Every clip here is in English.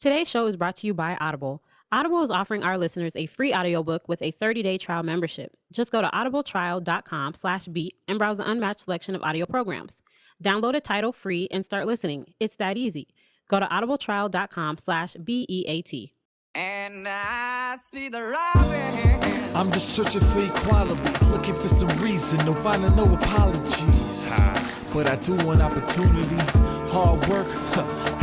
Today's show is brought to you by Audible. Audible is offering our listeners a free audiobook with a 30-day trial membership. Just go to audibletrial.com/beat and browse an unmatched selection of audio programs. Download a title free and start listening. It's that easy. Go to audibletrial.com/BEAT. And I see the robin. I'm just searching for equality, looking for some reason, no finding no apologies. But I do want opportunity, hard work,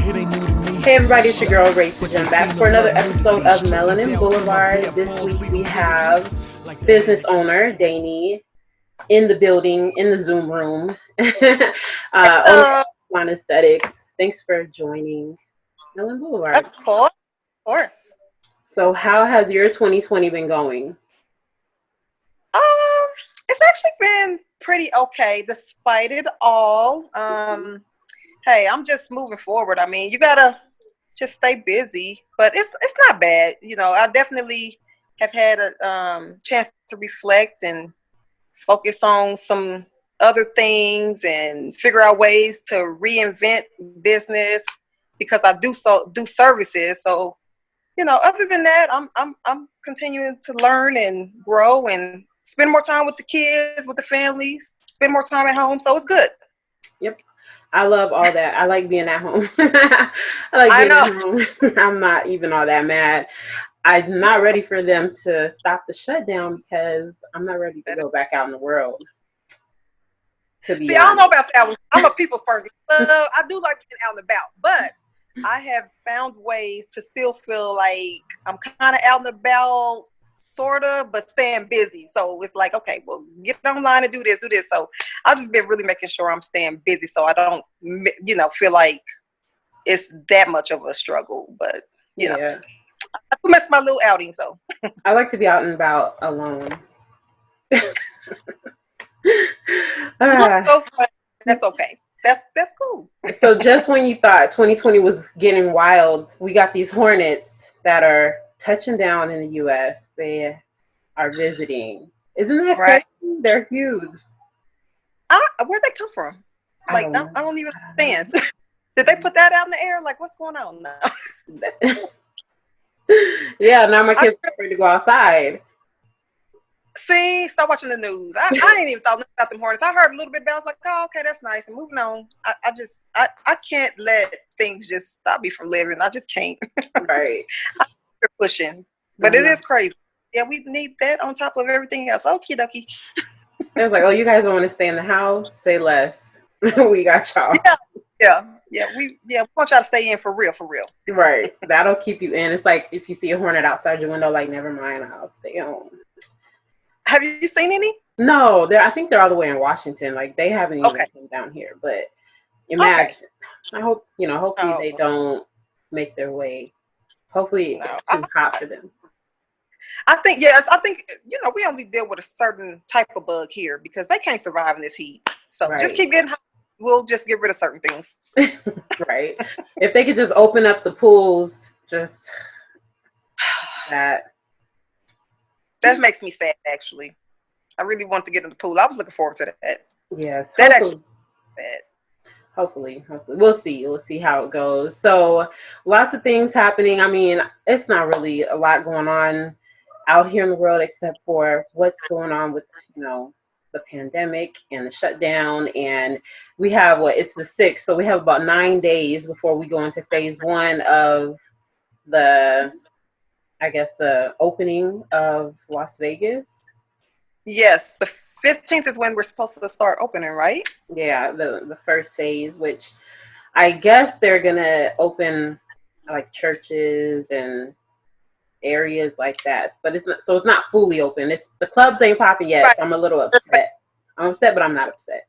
it ain't new to me. Hey everybody, it's your girl Rach Da Gem back for another episode of Melanin Boulevard. This week we have business owner Danie in the building, in the Zoom room. Owner of Flaunt Esthetics. Thanks for joining Melanin Boulevard. Of course. So how has your 2020 been going? It's actually been pretty okay despite it all. Hey, I'm just moving forward. I mean, you gotta just stay busy, but it's not bad. You know, I definitely have had a chance to reflect and focus on some other things and figure out ways to reinvent business because I do services. So, you know, other than that, I'm continuing to learn and grow and spend more time with the kids, with the families, spend more time at home. So it's good. Yep. I love all that. I like being at home. I like being at home. I'm not even all that mad. I'm not ready for them to stop the shutdown because I'm not ready to go back out in the world. I don't know about that one. I'm a people's person. I do like being out and about, but I have found ways to still feel like I'm kind of out and about, sort of, but staying busy. So it's like, okay, well, get online and do this. So I've just been really making sure I'm staying busy so I don't, feel like it's that much of a struggle. But, you know, I do miss my little outing, so. I like to be out and about alone. That's okay. That's cool. So just when you thought 2020 was getting wild, we got these hornets that are touching down in the U.S. They are visiting. Isn't that crazy? They're huge. Where'd they come from? Like, I don't even understand. Did they put that out in the air? Like, what's going on now? Yeah, now my kids are afraid to go outside. See, stop watching the news. I ain't even thought about them hornets. I heard a little bit about it. I was like, oh, okay, that's nice. And moving on. I can't let things just stop me from living. I just can't. Right. I'm pushing. But it is crazy. Yeah, we need that on top of everything else. Okie dokie. It was like, oh, you guys don't want to stay in the house? Say less. We got y'all. Yeah. We want y'all to stay in for real. Right. That'll keep you in. It's like if you see a hornet outside your window, like, never mind, I'll stay home. Have you seen any? No, I think they're all the way in Washington. Like, they haven't even come down here. But imagine. I hope, hopefully they don't make their way. Hopefully it's too hot for them. I think, we only deal with a certain type of bug here because they can't survive in this heat. So just keep getting hot. We'll just get rid of certain things. Right. If they could just open up the pools, just that. That makes me sad, actually. I really want to get in the pool. I was looking forward to that. Yes. That actually bad. Hopefully. We'll see. We'll see how it goes. So lots of things happening. I mean, it's not really a lot going on out here in the world except for what's going on with, the pandemic and the shutdown. And we have it's the 6th. So we have about 9 days before we go into phase 1 of the opening of Las Vegas. Yes, the 15th is when we're supposed to start opening, right? Yeah, the first phase, which I guess they're gonna open like churches and areas like that. But it's not fully open. The clubs ain't popping yet, right. So I'm a little upset. I'm upset, but I'm not upset.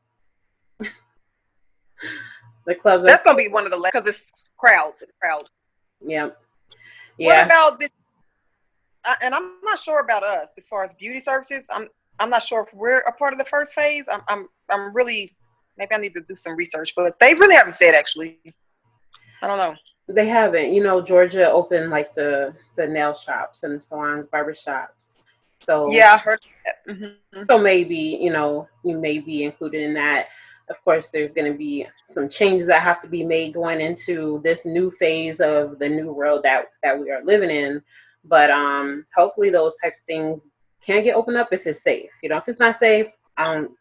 The clubs. That's gonna be one of the because it's crowds. Yeah. What about this? And I'm not sure about us as far as beauty services. I'm not sure if we're a part of the first phase. I'm really, maybe I need to do some research, but they really haven't said actually. I don't know. They haven't. Georgia opened like the nail shops and the salons, barber shops. So yeah, I heard that. Mm-hmm. So maybe you may be included in that. of course, there's going to be some changes that have to be made going into this new phase of the new world that we are living in. But hopefully those types of things can get opened up if it's safe. You know, if it's not safe, don't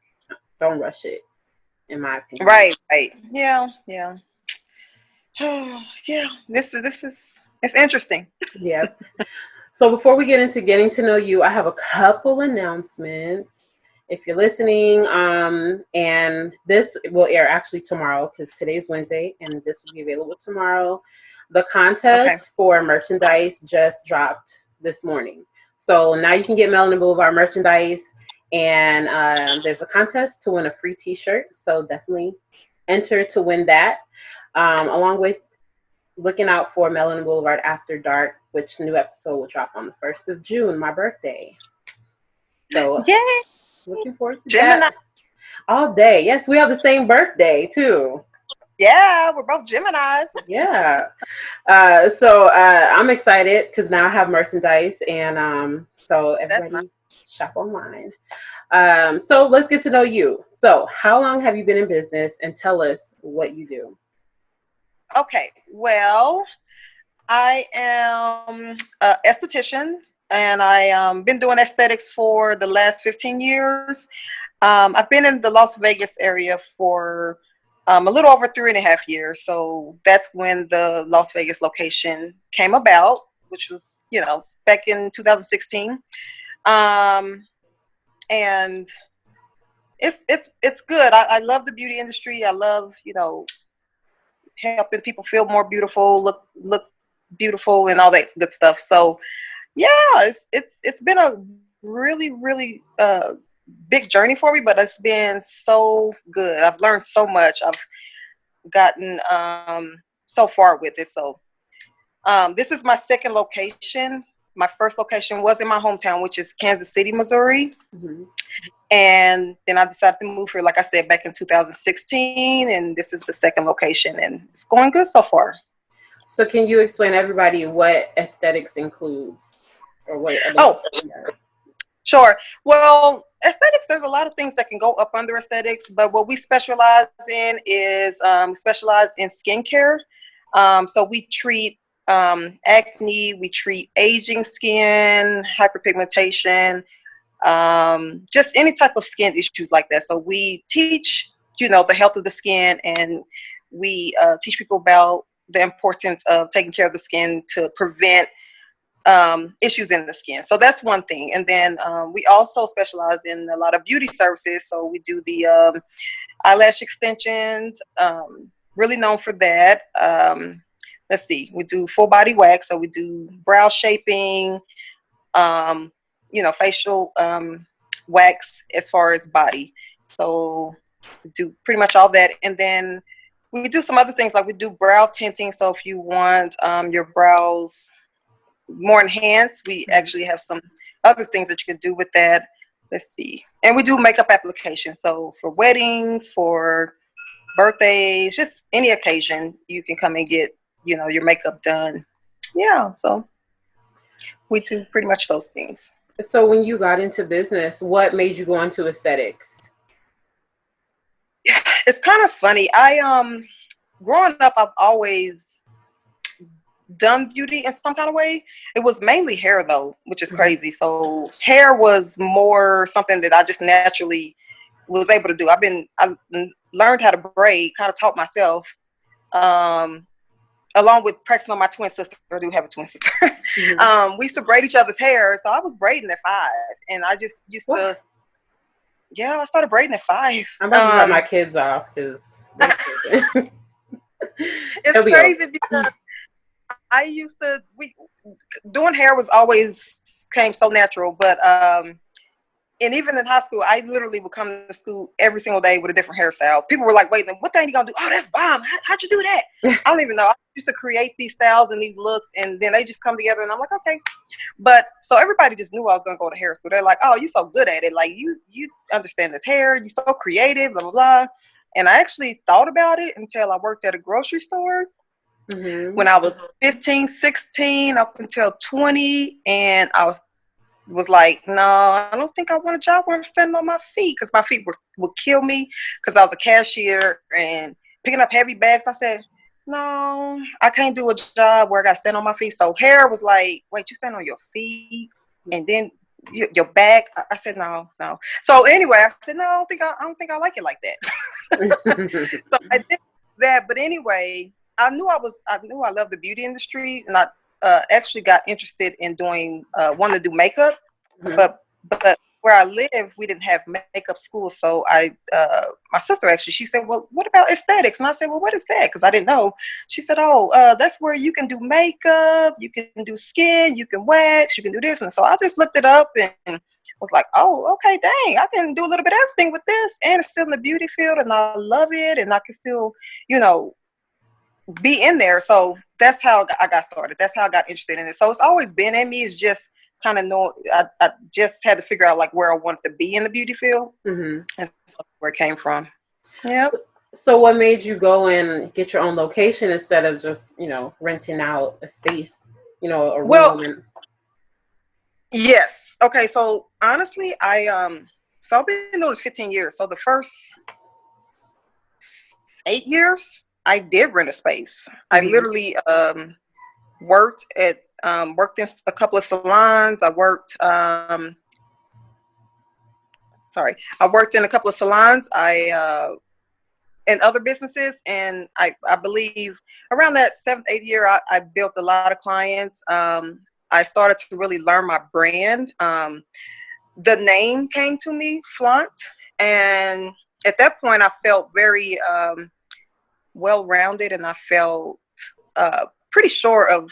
rush it, in my opinion. Right. Yeah. Yeah. This is it's interesting. Yeah. So before we get into getting to know you, I have a couple announcements. If you're listening, and this will air actually tomorrow because today's Wednesday and this will be available tomorrow. The contest for merchandise just dropped this morning. So now you can get Melanin Boulevard merchandise, and there's a contest to win a free t-shirt. So definitely enter to win that, along with looking out for Melanin Boulevard After Dark, which new episode will drop on the 1st of June, my birthday. So yay! Looking forward to Gemini. that all day. Yes, we have the same birthday too. Yeah, we're both Geminis. Yeah. So I'm excited because now I have merchandise, and so everybody shop online. So let's get to know you. So how long have you been in business, and tell us what you do? Okay, well, I am an esthetician, and I've been doing aesthetics for the last 15 years. I've been in the Las Vegas area for a little over 3.5 years. So that's when the Las Vegas location came about, which was, back in 2016. And it's good. I love the beauty industry. I love, helping people feel more beautiful, look beautiful, and all that good stuff. So yeah, it's been a really, really big journey for me, but it's been so good. I've learned so much. I've gotten so far with it. So this is my second location. My first location was in my hometown, which is Kansas City, Missouri. Mm-hmm. And then I decided to move here, like I said, back in 2016, and this is the second location, and it's going good so far. So can you explain to everybody what aesthetics includes, or what does? Sure. Well, aesthetics, there's a lot of things that can go up under aesthetics, but what we specialize in is specialize in skincare. So we treat acne, we treat aging skin, hyperpigmentation, just any type of skin issues like that. So we teach, the health of the skin, and we teach people about the importance of taking care of the skin to prevent issues in the skin. So that's one thing. And then we also specialize in a lot of beauty services. So we do the eyelash extensions, really known for that. Let's see, we do full body wax. So we do brow shaping, facial wax as far as body. So we do pretty much all that. And then we do some other things, like we do brow tinting. So if you want your brows more enhanced, we actually have some other things that you can do with that. Let's see. And we do makeup application. So for weddings, for birthdays, just any occasion, you can come and get, your makeup done. Yeah. So we do pretty much those things. So when you got into business, what made you go into aesthetics? It's kind of funny. Growing up, I've always done beauty in some kind of way. It was mainly hair though, which is crazy. So hair was more something that I just naturally was able to do. I learned how to braid, kind of taught myself, along with practicing on my twin sister. I do have a twin sister. Mm-hmm. We used to braid each other's hair. So I was braiding at 5, and I just used to, I started braiding at 5. I'm about to drop my kids off because it's crazy because I used to, doing hair was always came so natural, but and even in high school, I literally would come to school every single day with a different hairstyle. People were like, wait, then what thing you gonna do? Oh, that's bomb. How'd you do that? I don't even know. I used to create these styles and these looks, and then they just come together, and I'm like, okay. But so everybody just knew I was gonna go to hair school. They're like, oh, you're so good at it. Like you understand this hair. You're so creative, blah, blah, blah. And I actually thought about it until I worked at a grocery store. Mm-hmm. When I was 15, 16, up until 20, and I was was like, no, I don't think I want a job where I'm standing on my feet, because my feet would kill me, because I was a cashier and picking up heavy bags. I said, no, I can't do a job where I got to stand on my feet. So hair was like, wait, you stand on your feet and then your back. I said, no. So anyway, I said, no, I don't think I like it like that. So I did that. But anyway, I knew I loved the beauty industry, and I actually got interested in wanting to do makeup. Mhm. But where I live, we didn't have makeup school. So my sister actually, she said, well, what about aesthetics? And I said, well, what is that? Because I didn't know. She said, oh, that's where you can do makeup, you can do skin, you can wax, you can do this. And so I just looked it up and was like, oh, okay, dang, I can do a little bit of everything with this, and it's still in the beauty field, and I love it, and I can still, be in there. So that's how I got started. That's how I got interested in it. So it's always been in me. It's just kind of I just had to figure out like where I wanted to be in the beauty field, and that's where it came from. Yep. So what made you go and get your own location instead of just, renting out a space, a room? Yes. Okay. So honestly, so I've been doing this 15 years. So the first 8 years, I did rent a space. I literally worked in a couple of salons. I worked in a couple of salons. In other businesses, and I believe around that 7th, 8th year, I built a lot of clients. I started to really learn my brand. The name came to me, Flaunt, and at that point, I felt very well-rounded, and I felt pretty sure of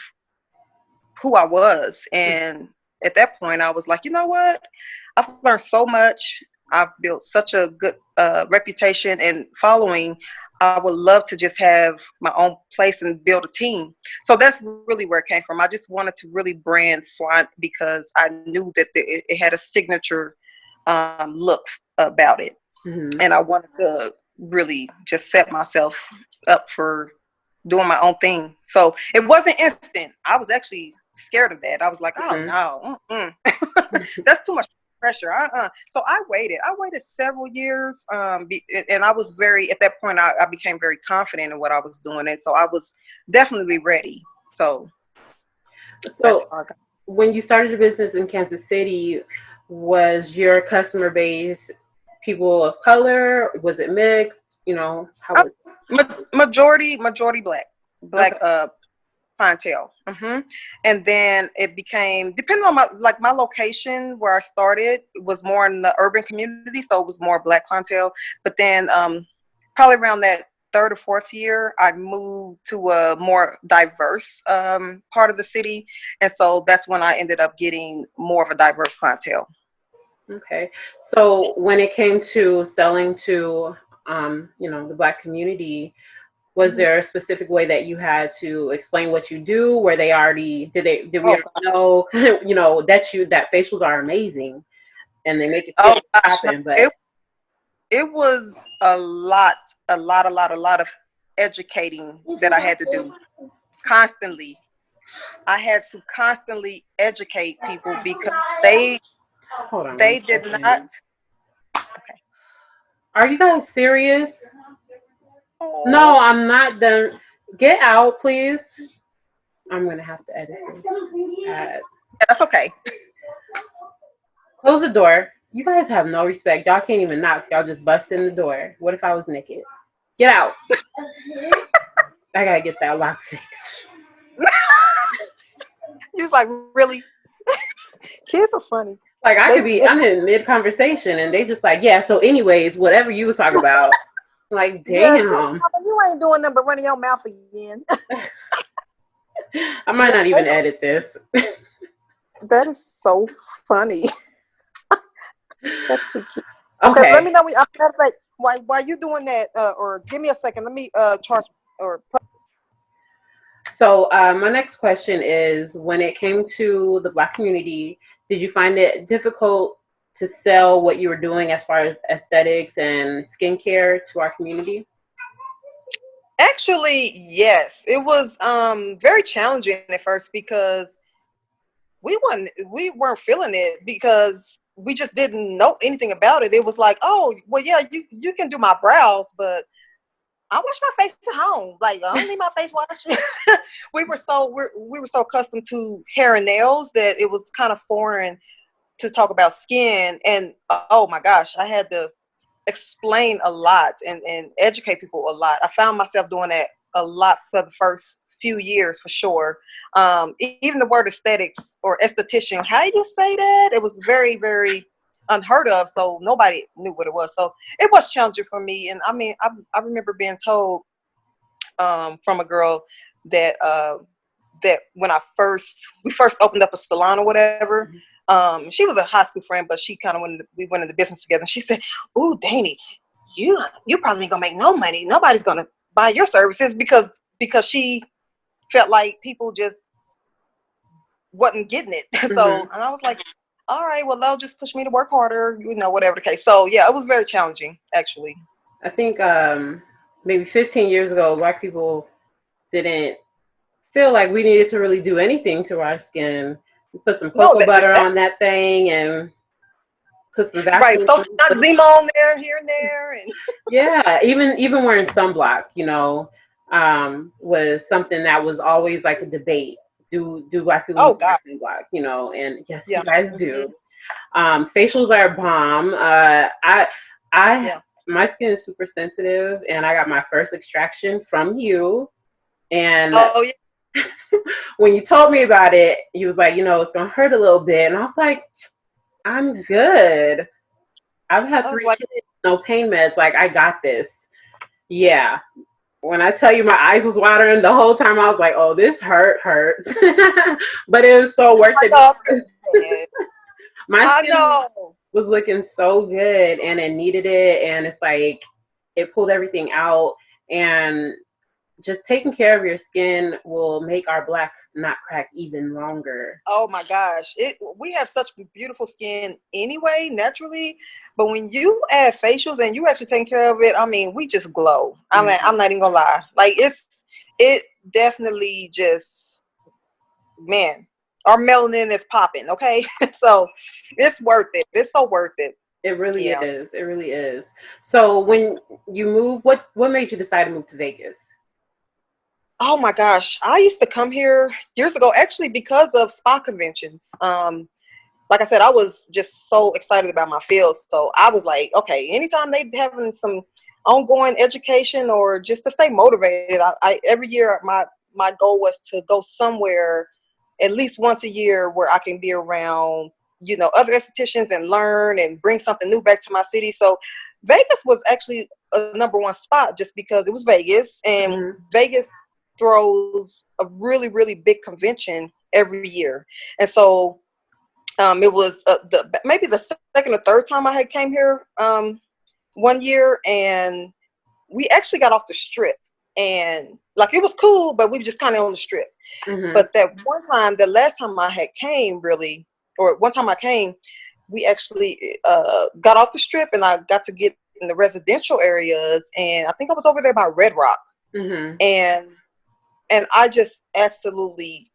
who I was. And at that point, I was like, you know what? I've learned so much. I've built such a good reputation and following. I would love to just have my own place and build a team. So that's really where it came from. I just wanted to really brand Flaunt because I knew that it had a signature look about it. And I wanted to really just set myself up for doing my own thing. So it wasn't instant. I was actually scared of that. I was like, oh no, that's too much pressure. So I waited several years. And I was at that point, I became very confident in what I was doing. And so I was definitely ready. So when you started your business in Kansas City, was your customer base people of color? Was it mixed? How was majority black clientele. And then it became, depending on my location where I started, it was more in the urban community, so it was more black clientele. But then probably around that 3rd or 4th year, I moved to a more diverse part of the city, and so that's when I ended up getting more of a diverse clientele. Okay, so when it came to selling to the Black community, was there a specific way that you had to explain what you do? Were they already did we already know that facials are amazing and they make it happen? But it was a lot of educating that I had to do constantly. I had to constantly educate people because they did not. Okay. Are you guys serious? Oh. No, I'm not done. Get out, please. I'm gonna have to edit this. That's okay. Close the door. You guys have no respect. Y'all can't even knock. Y'all just bust in the door. What if I was naked? Get out. I gotta get that lock fixed. You was like, really? Kids are funny. Like I'm in mid-conversation and they just like, yeah, so anyways, whatever you was talking about. Like, damn. Yeah, you ain't doing nothing but running your mouth again. I might not even edit this. That is so funny. That's too cute. Okay, let me know. While you doing that, or give me a second. Let me charge or. So my next question is: when it came to the Black community, did you find it difficult to sell what you were doing as far as aesthetics and skincare to our community? Actually, yes. It was very challenging at first because we weren't feeling it because we just didn't know anything about it. It was like, oh, well, yeah, you can do my brows, but I wash my face at home. Like, I don't need my face washed. we were so accustomed to hair and nails that it was kind of foreign to talk about skin. And oh my gosh, I had to explain a lot and educate people a lot. I found myself doing that a lot for the first few years, for sure. Even the word aesthetics or esthetician, how do you say that? It was very, very unheard of, so nobody knew what it was. So it was challenging for me. And I mean, I remember being told from a girl that that when we first opened up a salon or whatever. She was a high school friend, but she kind of we went into business together. And she said, "Ooh, Danie, you probably ain't gonna make no money. Nobody's gonna buy your services because she felt like people just wasn't getting it." So, and I was like, "All right, well, they'll just push me to work harder, whatever the case." So, yeah, it was very challenging, actually. I think maybe 15 years ago, Black people didn't feel like we needed to really do anything to our skin. We put some cocoa butter on that thing and put some Vaseline. Right, throw some Zima on there, here and there, and yeah, even wearing sunblock, was something that was always like a debate. Do Black people wear sunblock? And yes, you guys do. Facials are bomb. My skin is super sensitive, and I got my first extraction from you. And when you told me about it, you was like, it's gonna hurt a little bit, and I was like, I'm good. I've had 3 kids, no pain meds. Like, I got this. Yeah. When I tell you my eyes was watering the whole time, I was like, oh, this hurts. But it was so worth it. My skin was looking so good, and it needed it. And it's like, it pulled everything out. And just taking care of your skin will make our black knot crack even longer. Oh my gosh. We have such beautiful skin anyway, naturally. But when you add facials and you actually take care of it, I mean, we just glow. I'm not even gonna lie. Like, it definitely just, man, our melanin is popping, okay? So it's worth it. It's so worth it. It really is. It really is. So when you move, what made you decide to move to Vegas? Oh my gosh, I used to come here years ago, actually, because of spa conventions. Like I said, I was just so excited about my field. So I was like, okay, anytime they having some ongoing education or just to stay motivated, I every year my goal was to go somewhere at least once a year where I can be around, other estheticians and learn and bring something new back to my city. So Vegas was actually a number one spot just because it was Vegas, and Vegas throws a really, really big convention every year. And so it was maybe the second or third time I had came here one year, and we actually got off the strip, and like, it was cool, but we were just kind of on the strip. But that one time, the last time I had came, really, or one time I came, we actually got off the strip, and I got to get in the residential areas, and I think I was over there by Red Rock. And I just absolutely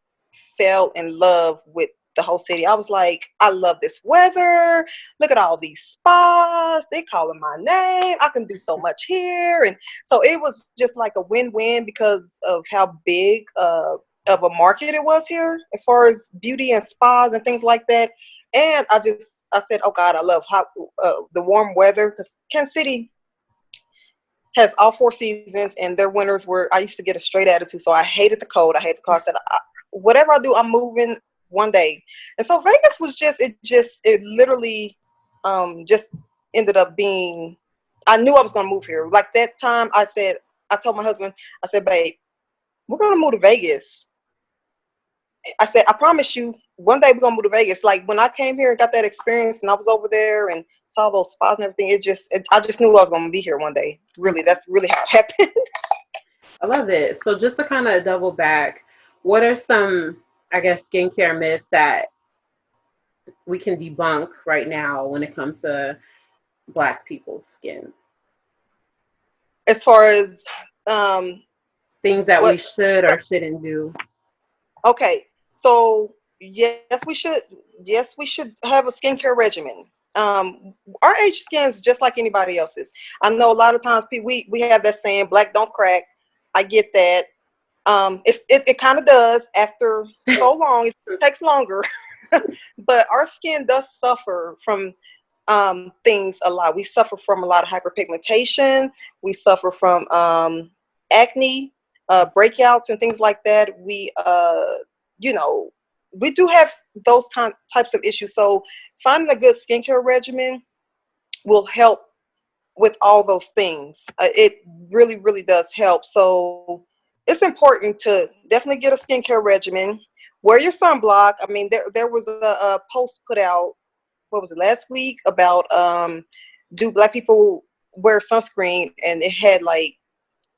fell in love with the whole city. I was like, I love this weather. Look at all these spas. They calling my name. I can do so much here. And so it was just like a win-win because of how big of a market it was here as far as beauty and spas and things like that. And I said, oh God, I love the warm weather, because Kansas City has all 4 seasons, and their winters I used to get a straight attitude. So I hated the cold. I said, whatever I do, I'm moving one day. And so Vegas was it literally just ended up being, I knew I was going to move here. Like, that time I told my husband, I said, babe, we're going to move to Vegas. I said, I promise you, one day we're going to move to Vegas. Like, when I came here and got that experience, and I was over there and saw those spas and everything, I just knew I was going to be here one day. Really, that's really how it happened. I love it. So just to kind of double back, what are some, I guess, skincare myths that we can debunk right now when it comes to Black people's skin? As far as things that we should or shouldn't do. Okay, so yes, we should. Yes, we should have a skincare regimen. Our age skin is just like anybody else's. I know a lot of times we have that saying, "Black don't crack." I get that. It kind of does after so long. It takes longer, but our skin does suffer from things a lot. We suffer from a lot of hyperpigmentation. We suffer from acne, breakouts, and things like that. You know, we do have those types of issues. So finding a good skincare regimen will help with all those things. It really, really does help. So it's important to definitely get a skincare regimen. Wear your sunblock. I mean, there was a post put out, what was it, last week, about do Black people wear sunscreen, and it had like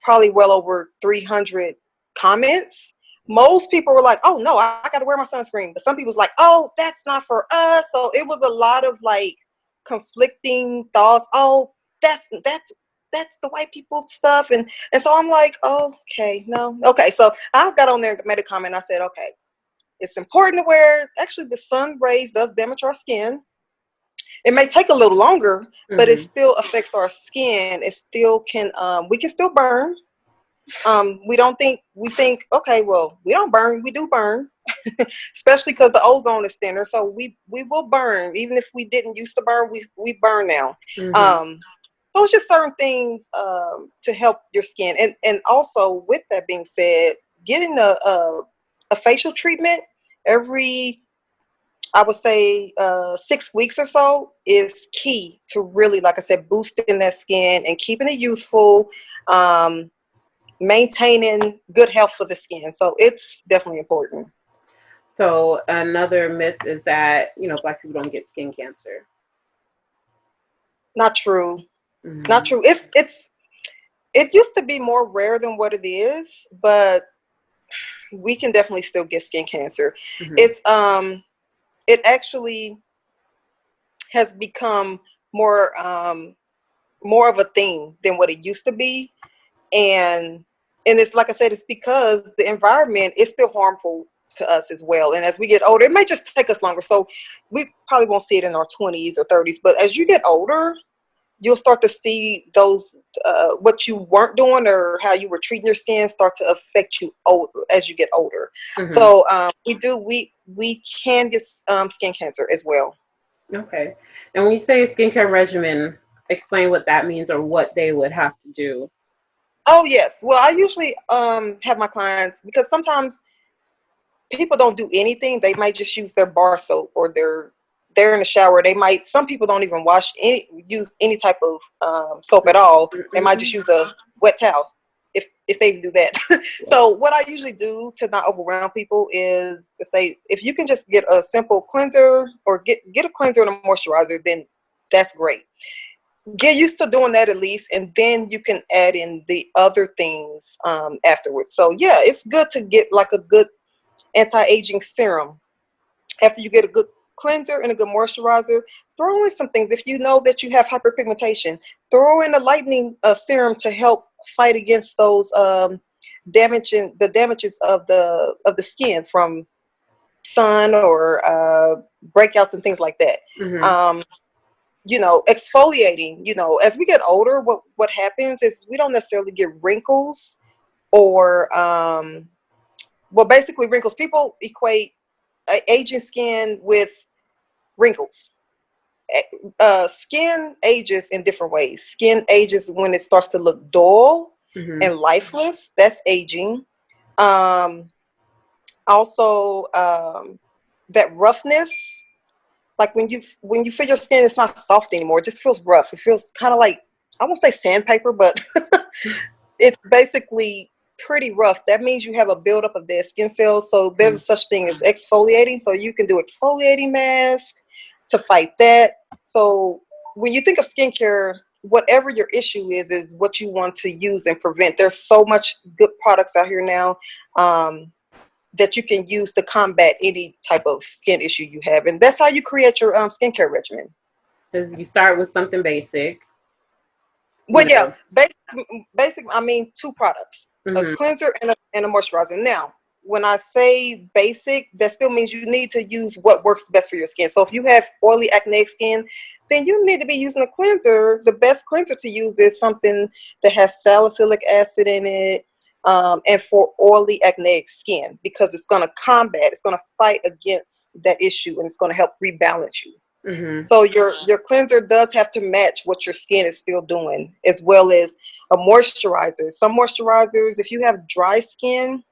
probably well over 300 comments. Most people were like, "Oh no, I got to wear my sunscreen," but some people was like, "Oh, that's not for us." So it was a lot of like conflicting thoughts. Oh, that's the white people stuff, and so I'm like, oh, okay, no, okay. So I got on there and made a comment. I said, okay, it's important to wear. Actually, the sun rays does damage our skin. It may take a little longer, but it still affects our skin. It still can. We can still burn. We think, okay, well, we don't burn. We do burn, especially because the ozone is thinner. So we will burn, even if we didn't used to burn. We burn now. So it's just certain things to help your skin, and also with that being said, getting a facial treatment every, I would say, 6 weeks or so is key to really, like I said, boosting that skin and keeping it youthful, maintaining good health for the skin. So it's definitely important. So another myth is that, Black people don't get skin cancer. Not true. Not true. It used to be more rare than what it is, but we can definitely still get skin cancer. It actually has become more of a thing than what it used to be, and it's like I said, it's because the environment is still harmful to us as well. And as we get older, it might just take us longer. So we probably won't see it in our 20s or 30s, but as you get older, you'll start to see those what you weren't doing or how you were treating your skin start to affect you as you get older. So we can get skin cancer as well. Okay. And when you say skincare regimen, explain what that means or what they would have to do. Oh yes. Well, I usually have my clients, because sometimes people don't do anything. They might just use their bar soap, or they're in the shower. Some people don't even use any type of soap at all. They might just use a wet towel if they do that. So what I usually do to not overwhelm people is to say, if you can just get a simple cleanser, or get a cleanser and a moisturizer, then that's great. Get used to doing that at least, and then you can add in the other things afterwards. So yeah, it's good to get like a good anti-aging serum after you get a good cleanser and a good moisturizer. Throw in some things. If you know that you have hyperpigmentation, throw in a lightening serum to help fight against those damages of the skin from sun or breakouts and things like that. Exfoliating. As we get older, what happens is we don't necessarily get wrinkles or basically wrinkles. People equate aging skin with wrinkles. Skin ages in different ways. Skin ages when it starts to look dull and lifeless. That's aging. Also, that roughness, like when you feel your skin, it's not soft anymore. It just feels rough. It feels kind of like, I won't say sandpaper, but it's basically pretty rough. That means you have a buildup of dead skin cells. So there's a such thing as exfoliating. So you can do exfoliating mask to fight that. So when you think of skincare, whatever your issue is what you want to use and prevent. There's so much good products out here now that you can use to combat any type of skin issue you have. And that's how you create your skincare regimen. Because you start with something basic. Well, yeah, basic. I mean, 2 products, a cleanser and a moisturizer. Now, when I say basic, that still means you need to use what works best for your skin. So if you have oily acneic skin, then you need to be using a cleanser. The best cleanser to use is something that has salicylic acid in it, and for oily acneic skin, because it's going to it's going to fight against that issue, and it's going to help rebalance you. Mm-hmm. So your cleanser does have to match what your skin is still doing, as well as a moisturizer. Some moisturizers, if you have dry skin,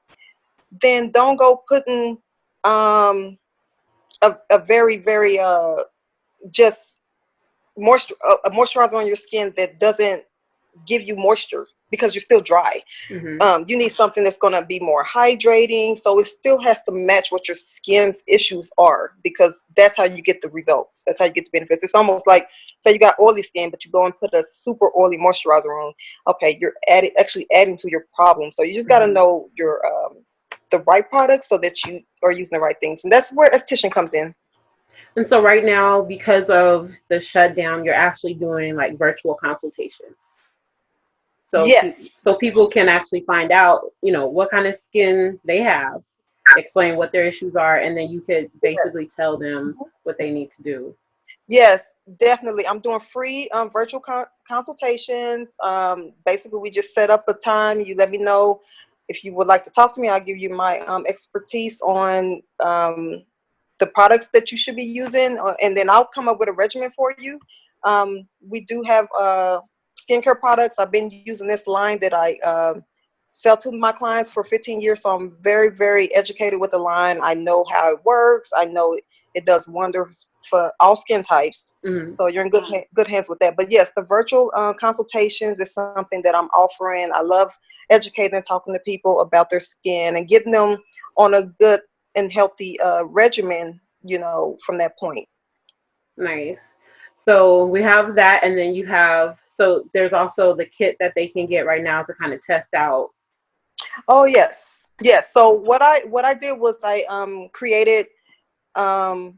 then don't go putting a very, very just a moisturizer on your skin that doesn't give you moisture, because you're still dry. Mm-hmm. You need something that's going to be more hydrating, so it still has to match what your skin's issues are, because that's how you get the results. That's how you get the benefits. It's almost like, say you got oily skin, but you go and put a super oily moisturizer on. Okay, you're actually adding to your problem. So you just got to know your the right products, so that you are using the right things, and that's where esthetician comes in. And so right now, because of the shutdown, you're actually doing like virtual consultations. So, Yes. so people can actually find out, what kind of skin they have, explain what their issues are, and then you could basically tell them what they need to do. Yes, definitely. I'm doing free virtual consultations. Basically, we just set up a time. You let me know if you would like to talk to me. I'll give you my expertise on the products that you should be using, and then I'll come up with a regimen for you. We do have skincare products. I've been using this line that I sell to my clients for 15 years, so I'm very, very educated with the line. I know how it works. I know it does wonders for all skin types. Mm-hmm. So you're in good hands with that. But yes, the virtual consultations is something that I'm offering. I love educating and talking to people about their skin and getting them on a good and healthy regimen, from that point. Nice. So we have that, and then so there's also the kit that they can get right now to kind of test out. Oh yes, yes. So what I did was I created 3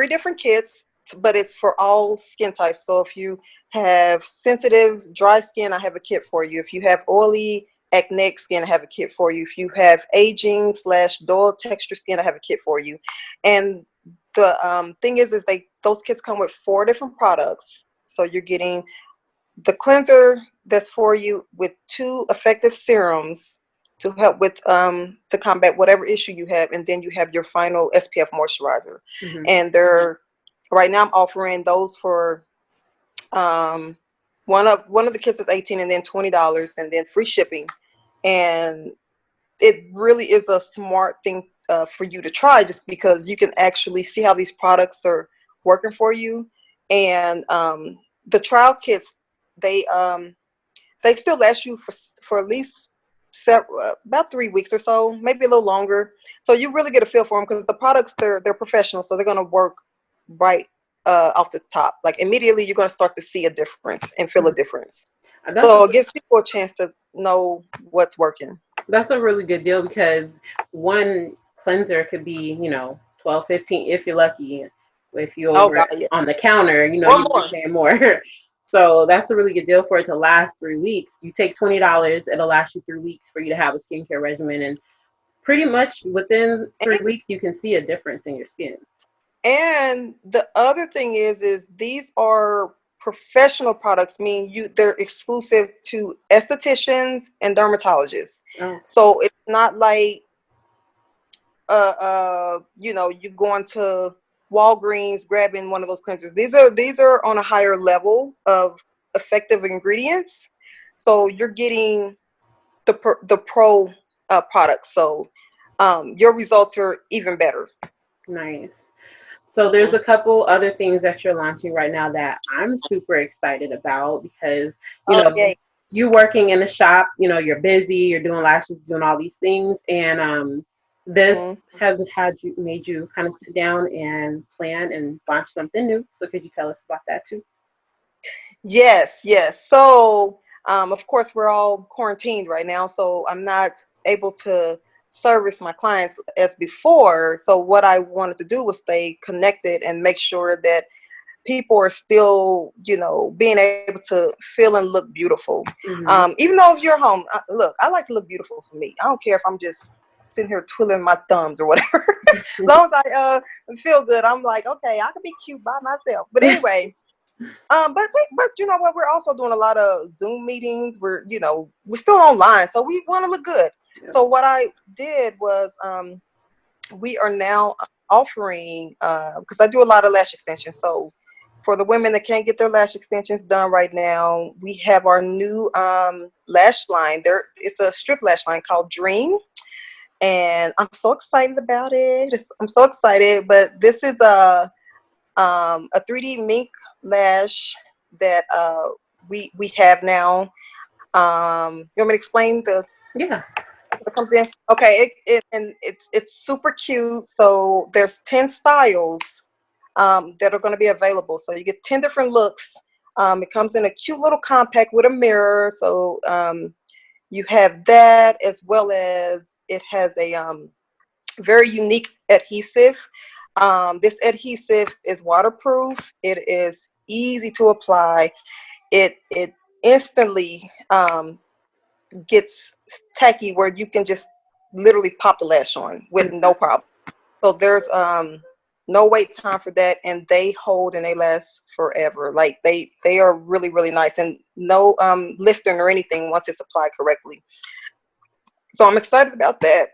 different kits, but it's for all skin types. So if you have sensitive, dry skin, I have a kit for you. If you have oily, acneic skin, I have a kit for you. If you have aging / dull texture skin, I have a kit for you. And the thing is those kits come with 4 different products. So you're getting the cleanser that's for you with 2 effective serums to help with to combat whatever issue you have, and then you have your final SPF moisturizer. Mm-hmm. And right now I'm offering those for one of the kits is $18, and then $20, and then free shipping. And it really is a smart thing for you to try, just because you can actually see how these products are working for you. And the trial kits, they still last you for at least about 3 weeks or so, maybe a little longer. So you really get a feel for them, because the products, they're professional, so they're going to work right off the top. Like immediately, you're going to start to see a difference and feel a difference. So it gives people a chance to know what's working. That's a really good deal, because one cleanser could be, 12, 15 if you're lucky. If you're over on the counter, you'd be paying more. So that's a really good deal for it to last 3 weeks. You take $20, it'll last you 3 weeks for you to have a skincare regimen, and pretty much within 3 weeks you can see a difference in your skin. And the other thing is these are professional products, meaning they're exclusive to estheticians and dermatologists. Oh. So it's not like you going to Walgreens grabbing one of those cleansers. These are on a higher level of effective ingredients. So you're getting the pro products. So your results are even better. Nice. So there's a couple other things that you're launching right now that I'm super excited about, because you're working in the shop, you're busy, you're doing lashes, doing all these things, and this has made you kind of sit down and plan and launch something new. So could you tell us about that too? Yes. So of course we're all quarantined right now, so I'm not able to service my clients as before. So what I wanted to do was stay connected and make sure that people are still, being able to feel and look beautiful. Mm-hmm. Even though if you're home, look, I like to look beautiful for me. I don't care if I'm just sitting here twiddling my thumbs or whatever. As long as I feel good, I'm like, okay, I can be cute by myself. But anyway, but you know what? We're also doing a lot of Zoom meetings. We're still online, so we want to look good. Yeah. So what I did was we are now offering because I do a lot of lash extensions. So for the women that can't get their lash extensions done right now, we have our new lash line. It's a strip lash line called Dream, and I'm so excited about it. I'm so excited. But this is a 3D mink lash that we have now. You want me to explain Yeah. what comes in? Okay, it's super cute. So there's 10 styles that are going to be available. So you get 10 different looks. It comes in a cute little compact with a mirror. So you have that, as well as it has a very unique adhesive. This adhesive is waterproof. It is easy to apply. It instantly gets tacky where you can just literally pop the lash on with no problem. So there's no wait time for that, and they hold and they last forever. Like they are really, really nice, and no lifting or anything once it's applied correctly. So I'm excited about that.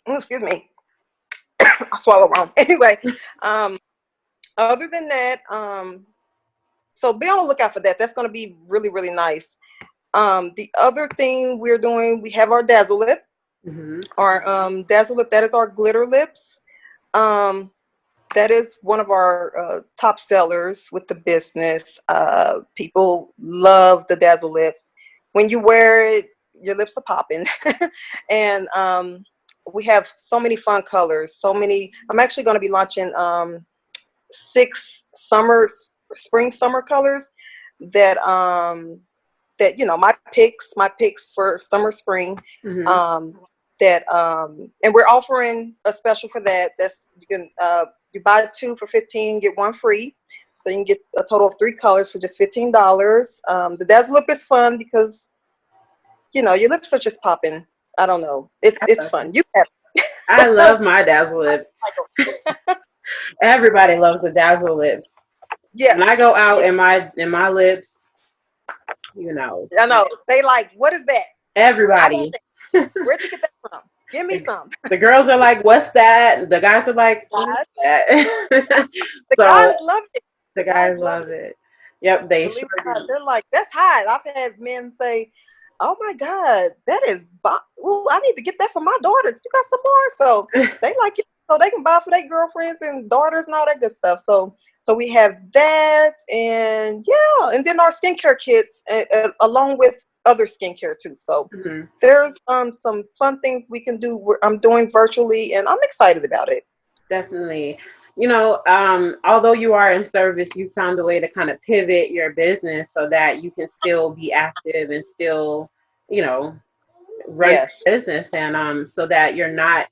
Oh, excuse me. I swallow wrong. Anyway, other than that, so be on the lookout for that. That's going to be really, really nice. The other thing we're doing, we have our Dazzle Lip. Mm-hmm. Our Dazzle Lip, that is our glitter lips. That is one of our top sellers with the business. People love the Dazzle Lip. When you wear it, your lips are popping. And we have so many fun colors. I'm actually going to be launching 6 spring summer colors that my picks for summer spring. Mm-hmm. And we're offering a special for that. That's you buy 2 for $15, get 1 free. So you can get a total of 3 colors for just $15. The Dazzle Lip is fun because your lips are just popping. I don't know. It's fun. You have. I love my Dazzle Lips. Everybody loves the Dazzle Lips. Yeah. When I go out in my lips, I know. They like, what is that? Everybody. Where'd you get that from? Give me some. The girls are like, what's that? The guys are like, what's that? The guys love it. The guys love it. Yep, they sure do. They're like, that's hot. I've had men say, oh my God, that is, ooh, I need to get that for my daughter. You got some more? So they like it. So they can buy for their girlfriends and daughters and all that good stuff. So we have that, and yeah, and then our skincare kits along with other skincare too. So there's some fun things we can do. I'm doing virtually, and I'm excited about it. Definitely. Although you are in service, you found a way to kind of pivot your business so that you can still be active and still, run your business, and so that you're not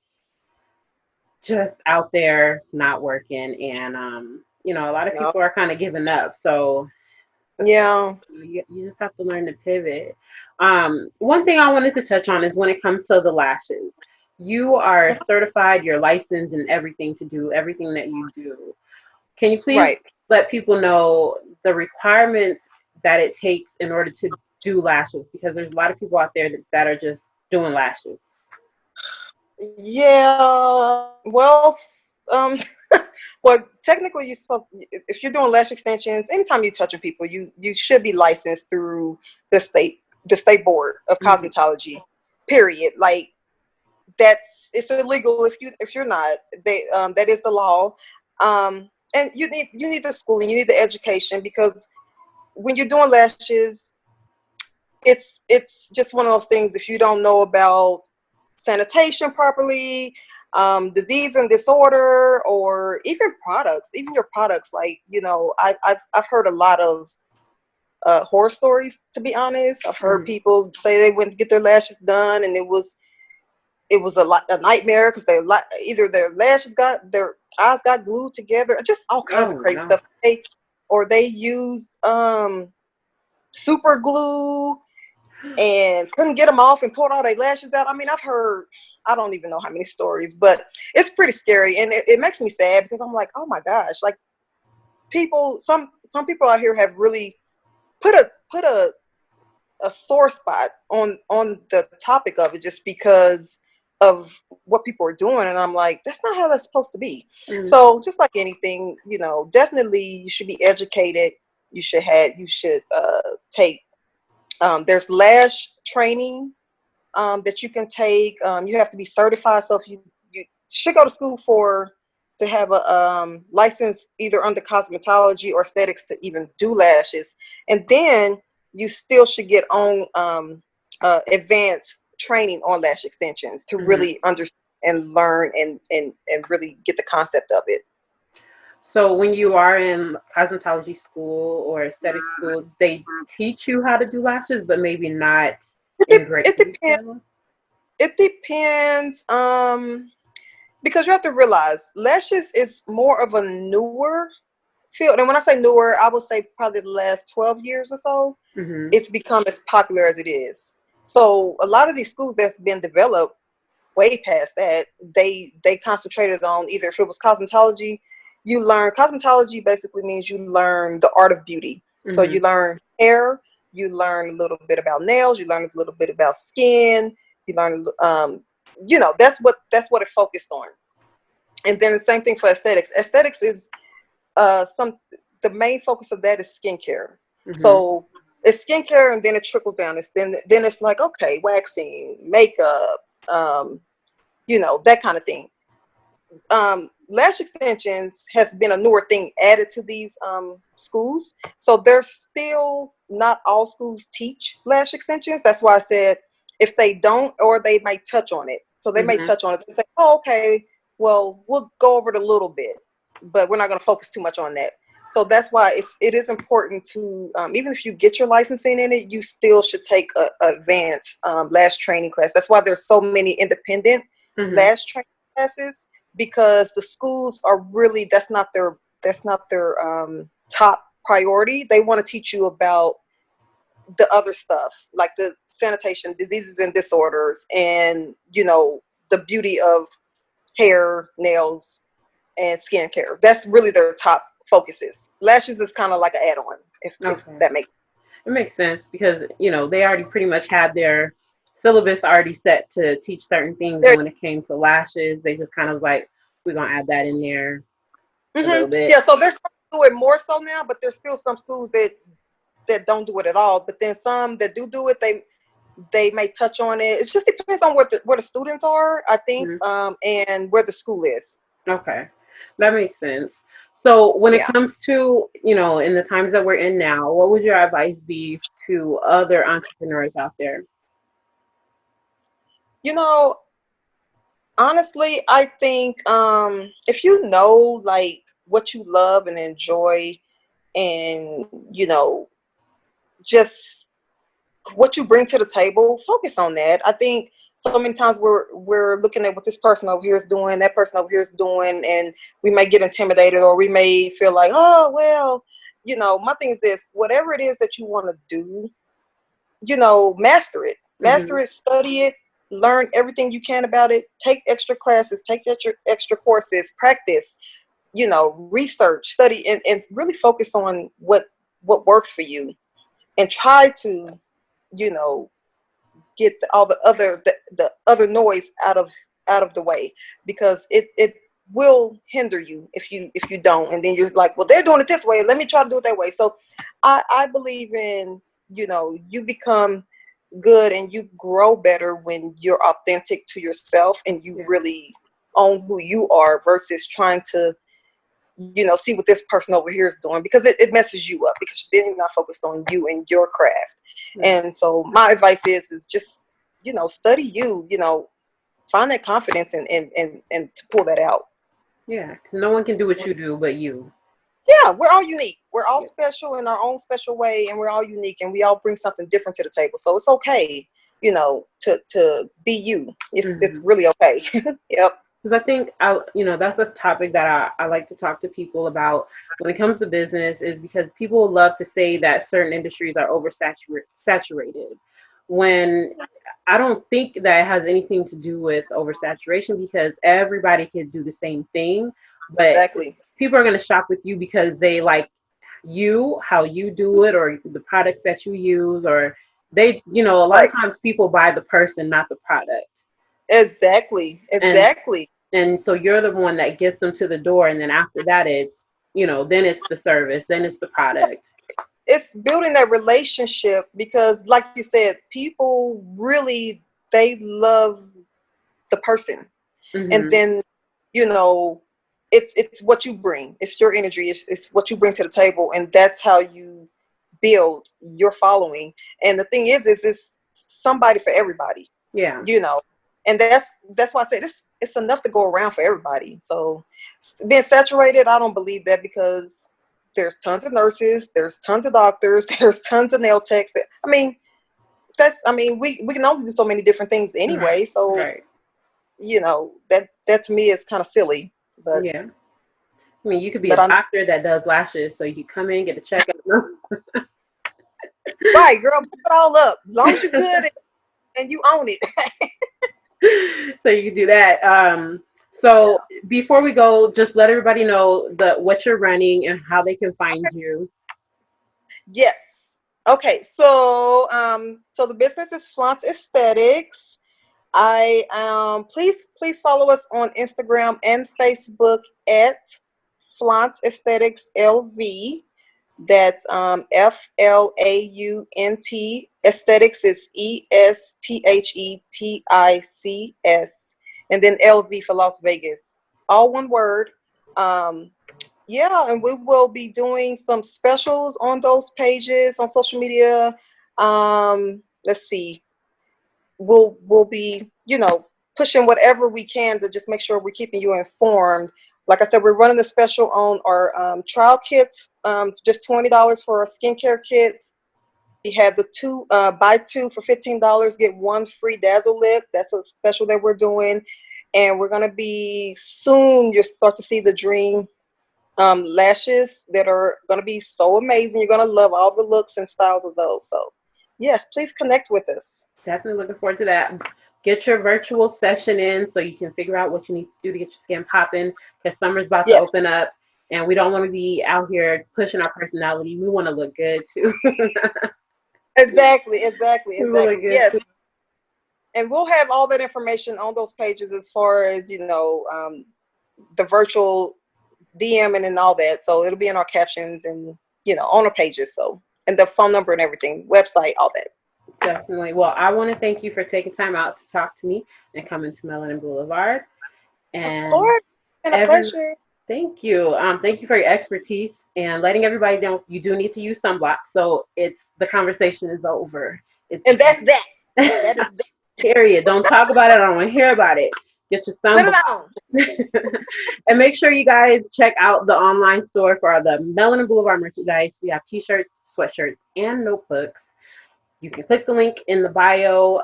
just out there not working, and a lot of people are kind of giving up. So yeah, you just have to learn to pivot. One thing I wanted to touch on is when it comes to the lashes. You are certified, you're licensed, and everything to do everything that you do. Can you please let people know the requirements that it takes in order to do lashes? Because there's a lot of people out there that are just doing lashes. Yeah. Well, well, technically, you're supposed. If you're doing lash extensions, anytime you're touching people, you should be licensed through the state board of cosmetology. Period. Like. It's illegal if you're not. That is the law, and you need the schooling, you need the education, because when you're doing lashes, it's just one of those things. If you don't know about sanitation properly, disease and disorder, or even your products, like I've heard a lot of horror stories. To be honest, I've heard people say they went to get their lashes done, and it was a nightmare because either their eyes got glued together, just all kinds of crazy stuff. They used super glue and couldn't get them off and pulled all their lashes out. I mean, I've heard I don't even know how many stories, but it's pretty scary, and it makes me sad because I'm like, oh my gosh, like some people out here have really put a sore spot on the topic of it just because of what people are doing, and I'm like, that's not how that's supposed to be. So just like anything, definitely you should be educated. You should take there's lash training that you can take. You have to be certified, so if you should go to school to have a license either under cosmetology or aesthetics to even do lashes, and then you still should get on advanced training on lash extensions to really understand and learn and really get the concept of it. So when you are in cosmetology school or aesthetic school, they teach you how to do lashes, but maybe not in great detail? It depends. Because you have to realize lashes is more of a newer field. And when I say newer, I would say probably the last 12 years or so, it's become as popular as it is. So a lot of these schools that's been developed way past that, they concentrated on either, if it was cosmetology, cosmetology basically means you learn the art of beauty. So you learn hair, you learn a little bit about nails, you learn a little bit about skin, you learn that's what it focused on. And then the same thing for aesthetics. Aesthetics is the main focus of that is skincare. So it's skincare, and then it trickles down. Then it's like, okay, waxing, makeup, that kind of thing. Lash extensions has been a newer thing added to these schools. So there's still not all schools teach lash extensions. That's why I said if they don't, or they might touch on it. So they may touch on it and say, oh, okay, well, we'll go over it a little bit, but we're not going to focus too much on that. So that's why it is important to, even if you get your licensing in it, you still should take a advanced lash training class. That's why there's so many independent lash training classes, because the schools are really, that's not their top priority. They want to teach you about the other stuff, like the sanitation, diseases and disorders, and the beauty of hair, nails, and skincare. That's really their top focuses. Lashes is kind of like an add-on, if that makes sense. It makes sense, because they already pretty much had their syllabus already set to teach certain things. And when it came to lashes, they just kind of like, we're gonna add that in there a little bit. Yeah, so they're starting to do it more so now, but there's still some schools that don't do it at all. But then some that do it, they may touch on it. It just depends on where the students are, I think, and where the school is. Okay, that makes sense. So when it comes to, in the times that we're in now, what would your advice be to other entrepreneurs out there? Honestly, I think if you know like what you love and enjoy, and just what you bring to the table, focus on that. I think so many times we're looking at what this person over here is doing, that person over here is doing, and we may get intimidated, or we may feel like, oh well, my thing is this: whatever it is that you want to do, master it, study it, learn everything you can about it, take extra classes, take extra courses, practice, research, study, and really focus on what works for you, and try to get all the other noise out of the way, because it will hinder you if you don't, and then you're like, well, they're doing it this way, let me try to do it that way. So I believe in you become good and you grow better when you're authentic to yourself and you really own who you are, versus trying to see what this person over here is doing, because it messes you up, because then you're not focused on you and your craft. And so my advice is just study you, find that confidence and to pull that out. Yeah, no one can do what you do but you. Yeah, we're all unique. We're all special in our own special way, and we're all unique, and we all bring something different to the table. So it's okay, to be you. It's really okay. Yep. Because I think that's a topic that I like to talk to people about when it comes to business, is because people love to say that certain industries are oversaturated, when I don't think that it has anything to do with oversaturation because everybody can do the same thing, but Exactly. people are going to shop with you because they like you, how you do it, or the products that you use, or they, a lot of Right. times people buy the person, not the product. Exactly. And Exactly. and so you're the one that gets them to the door, and then after that it's, then it's the service, then it's the product. It's building that relationship because, like you said, people really they love the person, and Hmm. then you know, it's what you bring. It's your energy. It's what you bring to the table, and that's how you build your following. And the thing is it's somebody for everybody. Yeah. You know, and that's why I said it's enough to go around for everybody. So being saturated, I don't believe that because there's tons of nurses, there's tons of doctors, there's tons of nail techs. We can only do so many different things Right. anyway. So Right. that to me is kind of silly. But Yeah. I mean, you could be but a I'm doctor that does lashes, so you come in, get a checkup. right, girl. Put it all up. As long as you're good and you own it. So you can do that. So before we go, just let everybody know what you're running and how they can find you. Yes. Okay. So the business is Flaunt Aesthetics. I please follow us on Instagram and Facebook at Flaunt Aesthetics LV. That's FLAUNT. Aesthetics is ESTHETICS, and then LV for Las Vegas. All one word. Um, yeah, and we will be doing some specials on those pages on social media. Let's see. We'll be, pushing whatever we can to just make sure we're keeping you informed. Like I said, we're running a special on our trial kits, just $20 for our skincare kits. We have the buy two for $15, get one free Dazzle Lip. That's a special that we're doing. And we're going to be soon, you'll start to see the Dream lashes that are going to be so amazing. You're going to love all the looks and styles of those. So, yes, please connect with us. Definitely looking forward to that. Get your virtual session in so you can figure out what you need to do to get your skin popping because summer's about to Yes, open up and we don't want to be out here pushing our personality. We want to look good too. exactly, We want to look good Yes, too. and we'll have all that information on those pages as far as the virtual DMing and all that. So it'll be in our captions and on our pages. So and the phone number and everything, website, all that. Definitely. Well, I want to thank you for taking time out to talk to me and coming to Melanin Boulevard. Of And course, it's been a every pleasure. thank you. Thank you for your expertise and letting everybody know you do need to use sunblock. So the conversation is over. It's And that's that. That is that. period. Don't talk about it. I don't want to hear about it. Get your Put it sunblock. on. And make sure you guys check out the online store for the Melanin Boulevard merchandise. We have t-shirts, sweatshirts, and notebooks. You can click the link in the bio.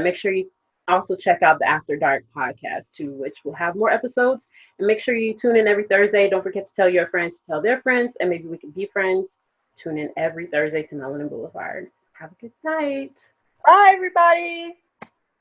Make sure you also check out the After Dark podcast too, which will have more episodes. And make sure you tune in every Thursday. Don't forget to tell your friends to tell their friends, and maybe we can be friends. Tune in every Thursday to Melanin Boulevard. Have a good night. Bye, everybody.